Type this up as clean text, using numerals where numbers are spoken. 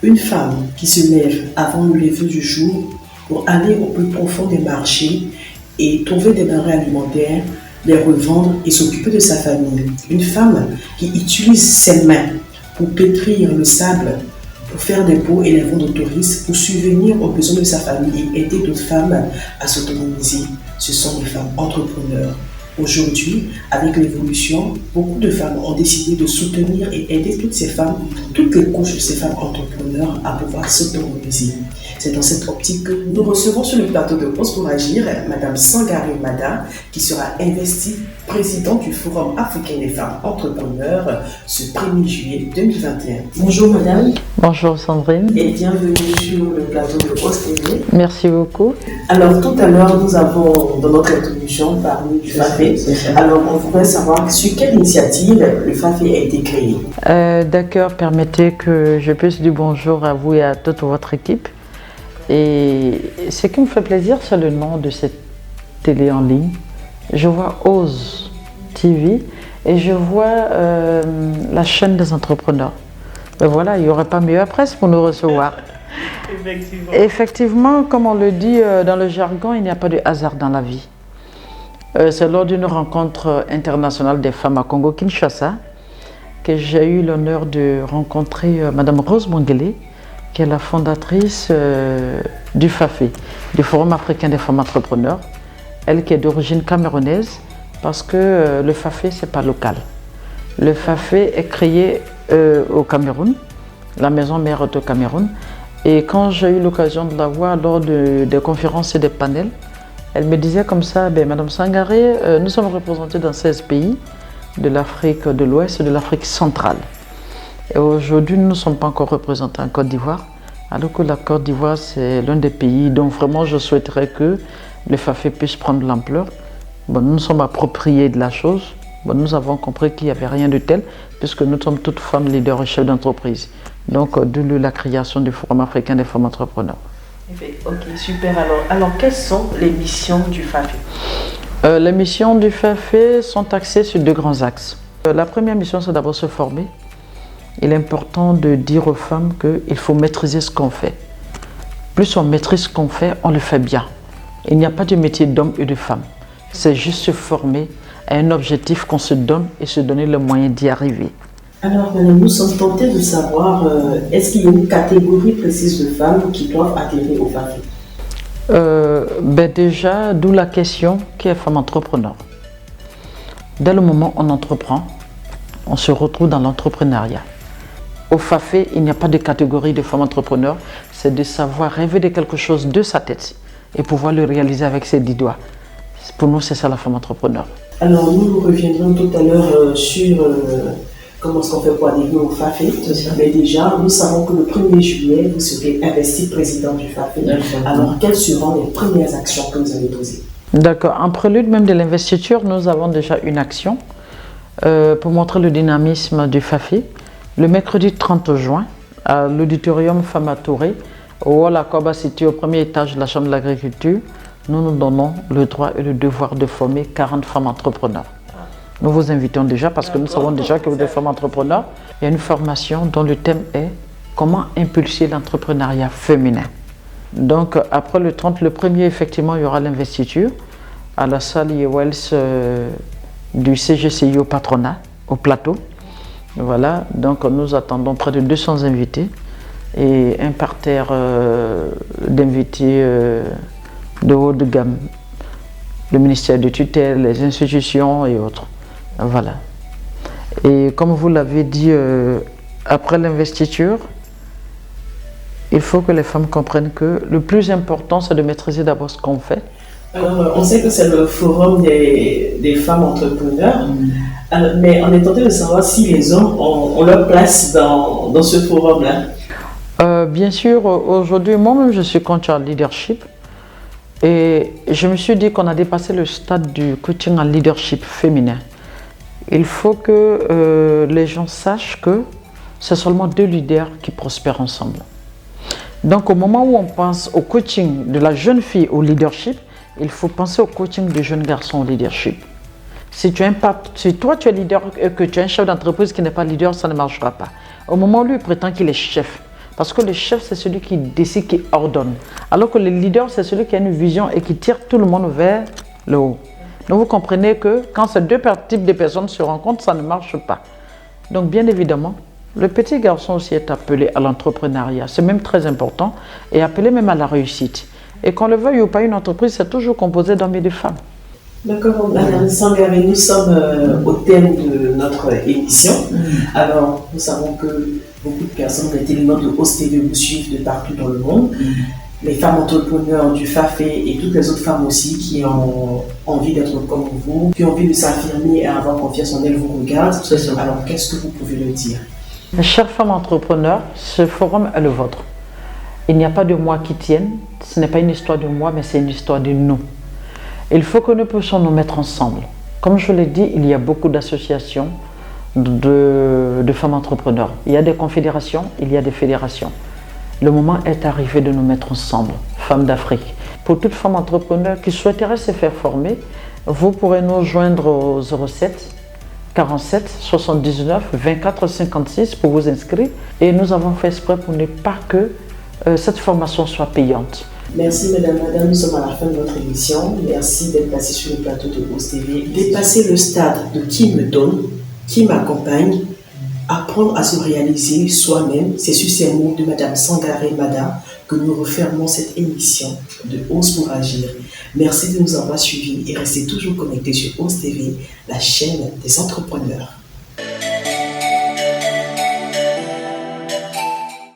Une femme qui se lève avant le lever du jour pour aller au plus profond des marchés et trouver des denrées alimentaires, les revendre et s'occuper de sa famille. Une femme qui utilise ses mains pour pétrir le sable, pour faire des pots et les vendre aux touristes, pour subvenir aux besoins de sa famille et aider d'autres femmes à s'autonomiser. Ce sont des femmes entrepreneurs. Aujourd'hui, avec l'évolution, beaucoup de femmes ont décidé de soutenir et aider toutes ces femmes, toutes les couches de ces femmes entrepreneurs à pouvoir s'autonomiser. C'est dans cette optique que nous recevons sur le plateau de Ose pour Agir Madame Sangaré Mada, qui sera investie présidente du Forum africain des femmes entrepreneurs ce 1er juillet 2021. Bonjour Madame. Bonjour Sandrine. Et bienvenue sur le plateau de Ose TV. Merci beaucoup. Alors tout à l'heure, nous avons dans notre introduction parlé du FAFE. Alors on voudrait savoir sur quelle initiative le FAFE a été créé. D'accord, permettez que je puisse dire bonjour à vous et à toute votre équipe. Et ce qui me fait plaisir, c'est le nom de cette télé en ligne. Je vois Ose TV et je vois la chaîne des entrepreneurs. Ben voilà, il n'y aurait pas mieux presse pour nous recevoir. Effectivement, comme on le dit dans le jargon, il n'y a pas de hasard dans la vie. C'est lors d'une rencontre internationale des femmes à Congo-Kinshasa que j'ai eu l'honneur de rencontrer Madame Rose Mongele, qui est la fondatrice du FAFE, du Forum africain des femmes entrepreneurs. Elle qui est d'origine camerounaise, parce que le FAFE, ce n'est pas local. Le FAFE est créé au Cameroun, la maison mère est au Cameroun. Et quand j'ai eu l'occasion de la voir lors des conférences et des panels, elle me disait comme ça, Madame Sangaré, nous sommes représentés dans 16 pays de l'Afrique de l'Ouest et de l'Afrique centrale. Et aujourd'hui, nous ne sommes pas encore représentés en Côte d'Ivoire, alors que la Côte d'Ivoire, c'est l'un des pays dont vraiment je souhaiterais que le FAFE puisse prendre l'ampleur. Nous nous sommes appropriés de la chose. Nous avons compris qu'il n'y avait rien de tel, puisque nous sommes toutes femmes leaders et chefs d'entreprise. Donc, d'où la création du Forum africain des femmes entrepreneurs. Ok, super. Alors, quelles sont les missions du FAFE? Les missions du FAFE sont axées sur 2 grands axes. La première mission, c'est d'abord se former. Il est important de dire aux femmes qu'il faut maîtriser ce qu'on fait. Plus on maîtrise ce qu'on fait, on le fait bien. Il n'y a pas de métier d'homme et de femme. C'est juste se former à un objectif qu'on se donne et se donner le moyen d'y arriver. Alors, madame, nous sommes tentés de savoir, est-ce qu'il y a une catégorie précise de femmes qui doivent adhérer au FAFE? Déjà, d'où la question qui est femme entrepreneur. Dès le moment où on entreprend, on se retrouve dans l'entrepreneuriat. Au FAFE, il n'y a pas de catégorie de femmes entrepreneurs, c'est de savoir rêver de quelque chose de sa tête et pouvoir le réaliser avec ses 10 doigts. Pour nous, c'est ça la femme entrepreneur. Alors, nous reviendrons tout à l'heure sur comment est-ce qu'on fait pour adhérer au FAFE. Mais déjà, nous savons que le 1er juillet, vous serez investi président du FAFE. Alors, quelles seront les premières actions que vous allez poser? D'accord. En prélude même de l'investiture, nous avons déjà une action pour montrer le dynamisme du FAFE. Le mercredi 30 juin, à l'auditorium Fama Touré, au Hall Akoba situé au premier étage de la Chambre de l'Agriculture, nous nous donnons le droit et le devoir de former 40 femmes entrepreneurs. Nous vous invitons déjà parce que nous savons déjà que vous êtes femmes entrepreneurs. Il y a une formation dont le thème est comment impulser l'entrepreneuriat féminin. Donc après le 30, le 1er, effectivement, il y aura l'investiture à la salle Wells du CGCI au patronat, au plateau. Voilà, donc nous attendons près de 200 invités et un parterre d'invités de haut de gamme, le ministère de tutelle, les institutions et autres. Voilà. Et comme vous l'avez dit, après l'investiture, il faut que les femmes comprennent que le plus important, c'est de maîtriser d'abord ce qu'on fait. Alors, on sait que c'est le forum des femmes entrepreneurs, mais on est tenté de savoir si les hommes ont leur place dans ce forum-là. Bien sûr, aujourd'hui, moi-même, je suis coach en leadership et je me suis dit qu'on a dépassé le stade du coaching en leadership féminin. Il faut que les gens sachent que c'est seulement 2 leaders qui prospèrent ensemble. Donc, au moment où on pense au coaching de la jeune fille au leadership, il faut penser au coaching du jeune garçon au leadership. Si toi tu es leader et que tu es un chef d'entreprise qui n'est pas leader, ça ne marchera pas. Au moment où lui prétend qu'il est chef, Parce que le chef, c'est celui qui décide, qui ordonne. Alors que le leader, c'est celui qui a une vision et qui tire tout le monde vers le haut. Donc vous comprenez que quand ces deux types de personnes se rencontrent, ça ne marche pas. Donc bien évidemment, le petit garçon aussi est appelé à l'entrepreneuriat. C'est même très important et appelé même à la réussite. Et qu'on le veuille ou pas, une entreprise, c'est toujours composé d'hommes et de femmes. D'accord, Madame Sangaré, nous sommes au thème de notre émission. Alors, nous savons que beaucoup de personnes, les télénotes de Ose TV vous suivent de partout dans le monde. Les femmes entrepreneurs du FAFE et toutes les autres femmes aussi qui ont envie d'être comme vous, qui ont envie de s'affirmer et avoir confiance en elles, vous regardent. Alors, qu'est-ce que vous pouvez leur dire? Chères femmes entrepreneurs, ce forum est le vôtre. Il n'y a pas de moi qui tienne, ce n'est pas une histoire de moi, mais c'est une histoire de nous. Il faut que nous puissions nous mettre ensemble. Comme je l'ai dit, il y a beaucoup d'associations de femmes entrepreneurs. Il y a des confédérations, il y a des fédérations. Le moment est arrivé de nous mettre ensemble, femmes d'Afrique. Pour toute femme entrepreneur qui souhaiterait se faire former, vous pourrez nous joindre au 07 47 79 24 56 pour vous inscrire. Et nous avons fait exprès pour ne pas que cette formation soit payante. Merci Madame, nous sommes à la fin de votre émission. Merci d'être passé sur le plateau de Ose TV. Dépasser le stade de qui me donne, qui m'accompagne, apprendre à se réaliser soi-même, c'est sur ces mots de Madame Sangaré Mada que nous refermons cette émission de Ose pour agir. Merci de nous avoir suivis et restez toujours connectés sur Ose TV, la chaîne des entrepreneurs.